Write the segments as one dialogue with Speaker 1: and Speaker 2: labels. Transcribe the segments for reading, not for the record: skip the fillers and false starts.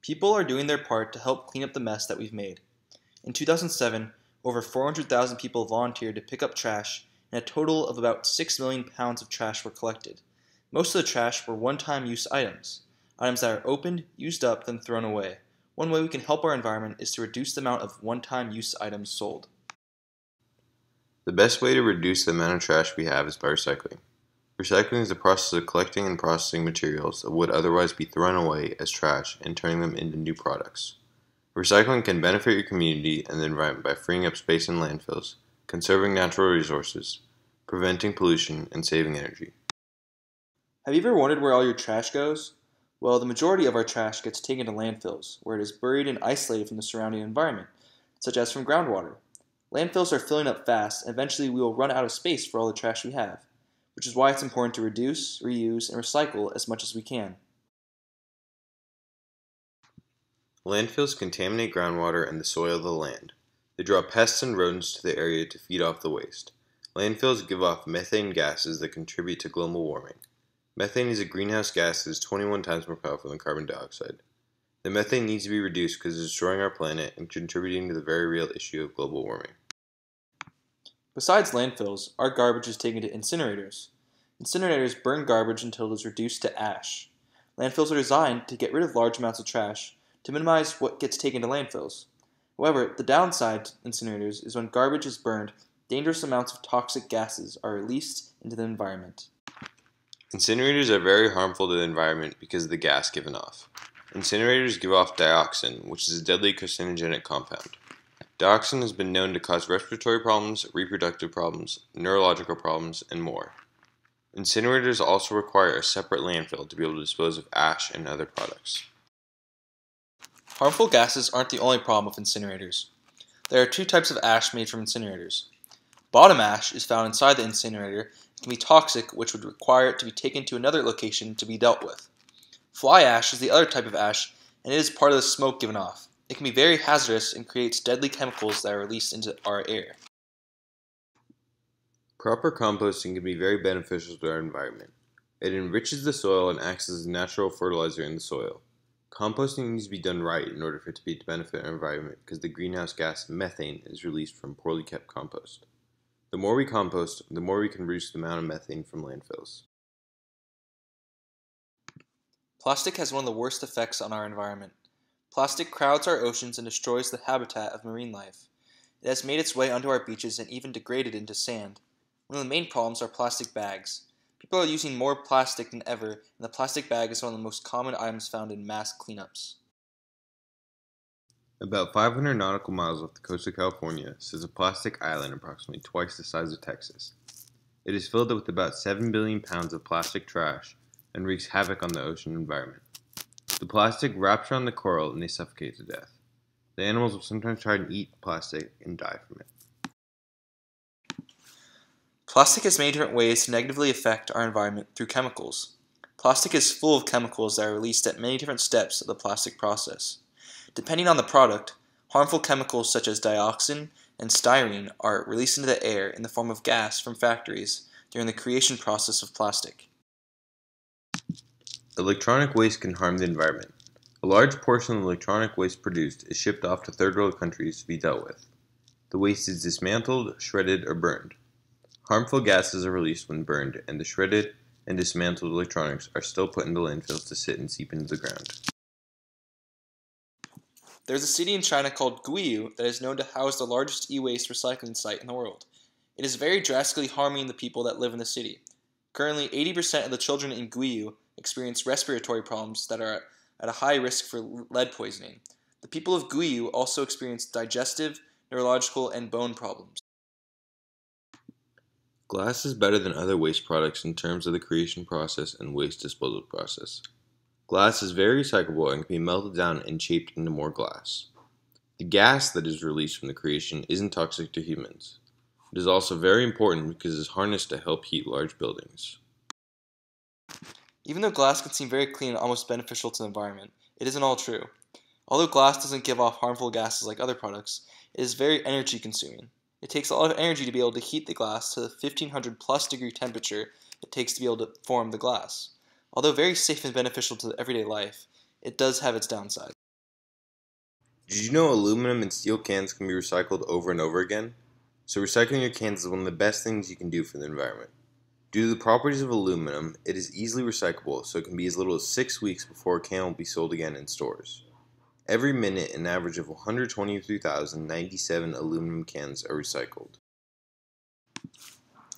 Speaker 1: People are doing their part to help clean up the mess that we've made. In 2007, over 400,000 people volunteered to pick up trash, and a total of about 6 million pounds of trash were collected. Most of the trash were one-time use items that are opened, used up, then thrown away. One way we can help our environment is to reduce the amount of one-time use items sold.
Speaker 2: The best way to reduce the amount of trash we have is by recycling. Recycling is the process of collecting and processing materials that would otherwise be thrown away as trash and turning them into new products. Recycling can benefit your community and the environment by freeing up space in landfills, conserving natural resources, preventing pollution, and saving energy.
Speaker 1: Have you ever wondered where all your trash goes? Well, the majority of our trash gets taken to landfills, where it is buried and isolated from the surrounding environment, such as from groundwater. Landfills are filling up fast, and eventually we will run out of space for all the trash we have, which is why it's important to reduce, reuse, and recycle as much as we can.
Speaker 2: Landfills contaminate groundwater and the soil of the land. They draw pests and rodents to the area to feed off the waste. Landfills give off methane gases that contribute to global warming. Methane is a greenhouse gas that is 21 times more powerful than carbon dioxide. The methane needs to be reduced because it is destroying our planet and contributing to the very real issue of global warming.
Speaker 1: Besides landfills, our garbage is taken to incinerators. Incinerators burn garbage until it is reduced to ash. Landfills are designed to get rid of large amounts of trash to minimize what gets taken to landfills. However, the downside to incinerators is when garbage is burned, dangerous amounts of toxic gases are released into the environment.
Speaker 2: Incinerators are very harmful to the environment because of the gas given off. Incinerators give off dioxin, which is a deadly carcinogenic compound. Dioxin has been known to cause respiratory problems, reproductive problems, neurological problems, and more. Incinerators also require a separate landfill to be able to dispose of ash and other products.
Speaker 1: Harmful gases aren't the only problem with incinerators. There are two types of ash made from incinerators. Bottom ash is found inside the incinerator and can be toxic, which would require it to be taken to another location to be dealt with. Fly ash is the other type of ash, and it is part of the smoke given off. It can be very hazardous and creates deadly chemicals that are released into our air.
Speaker 2: Proper composting can be very beneficial to our environment. It enriches the soil and acts as a natural fertilizer in the soil. Composting needs to be done right in order for it to be to benefit our environment because the greenhouse gas methane is released from poorly kept compost. The more we compost, the more we can reduce the amount of methane from landfills.
Speaker 1: Plastic has one of the worst effects on our environment. Plastic crowds our oceans and destroys the habitat of marine life. It has made its way onto our beaches and even degraded into sand. One of the main problems are plastic bags. People are using more plastic than ever, and the plastic bag is one of the most common items found in mass cleanups.
Speaker 2: About 500 nautical miles off the coast of California sits a plastic island approximately twice the size of Texas. It is filled with about 7 billion pounds of plastic trash and wreaks havoc on the ocean environment. The plastic wraps around the coral and they suffocate to death. The animals will sometimes try and eat plastic and die from it.
Speaker 1: Plastic has many different ways to negatively affect our environment through chemicals. Plastic is full of chemicals that are released at many different steps of the plastic process. Depending on the product, harmful chemicals such as dioxin and styrene are released into the air in the form of gas from factories during the creation process of plastic.
Speaker 2: Electronic waste can harm the environment. A large portion of the electronic waste produced is shipped off to third world countries to be dealt with. The waste is dismantled, shredded, or burned. Harmful gases are released when burned, and the shredded and dismantled electronics are still put into landfills to sit and seep into the ground.
Speaker 1: There's a city in China called Guiyu that is known to house the largest e-waste recycling site in the world. It is very drastically harming the people that live in the city. Currently, 80% of the children in Guiyu experience respiratory problems that are at a high risk for lead poisoning. The people of Guiyu also experience digestive, neurological, and bone problems.
Speaker 2: Glass is better than other waste products in terms of the creation process and waste disposal process. Glass is very recyclable and can be melted down and shaped into more glass. The gas that is released from the creation isn't toxic to humans. It is also very important because it is harnessed to help heat large buildings.
Speaker 1: Even though glass can seem very clean and almost beneficial to the environment, it isn't all true. Although glass doesn't give off harmful gases like other products, it is very energy consuming. It takes a lot of energy to be able to heat the glass to the 1500 plus degree temperature it takes to be able to form the glass. Although very safe and beneficial to everyday life, it does have its downsides.
Speaker 2: Did you know aluminum and steel cans can be recycled over and over again? So recycling your cans is one of the best things you can do for the environment. Due to the properties of aluminum, it is easily recyclable, so it can be as little as 6 weeks before a can will be sold again in stores. Every minute, an average of 123,097 aluminum cans are recycled.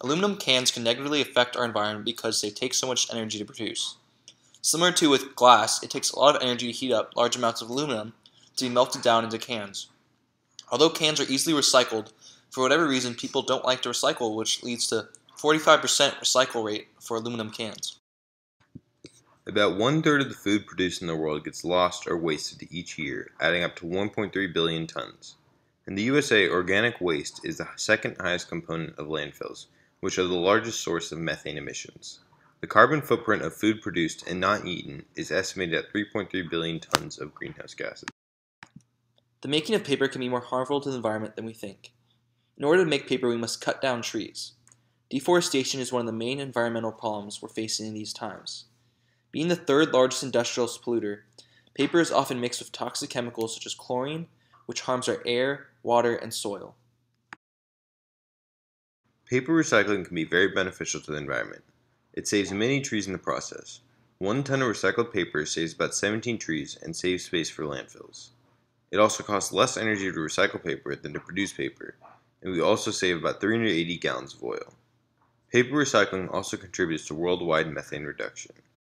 Speaker 1: Aluminum cans can negatively affect our environment because they take so much energy to produce. Similar to with glass, it takes a lot of energy to heat up large amounts of aluminum to be melted down into cans. Although cans are easily recycled, for whatever reason people don't like to recycle, which leads to 45% recycle rate for aluminum cans.
Speaker 2: About one-third of the food produced in the world gets lost or wasted each year, adding up to 1.3 billion tons. In the USA, organic waste is the second highest component of landfills, which are the largest source of methane emissions. The carbon footprint of food produced and not eaten is estimated at 3.3 billion tons of greenhouse gases.
Speaker 1: The making of paper can be more harmful to the environment than we think. In order to make paper, we must cut down trees. Deforestation is one of the main environmental problems we're facing in these times. Being the third largest industrial polluter, paper is often mixed with toxic chemicals such as chlorine, which harms our air, water, and soil.
Speaker 2: Paper recycling can be very beneficial to the environment. It saves many trees in the process. 1 ton of recycled paper saves about 17 trees and saves space for landfills. It also costs less energy to recycle paper than to produce paper, and we also save about 380 gallons of oil. Paper recycling also contributes to worldwide methane reduction.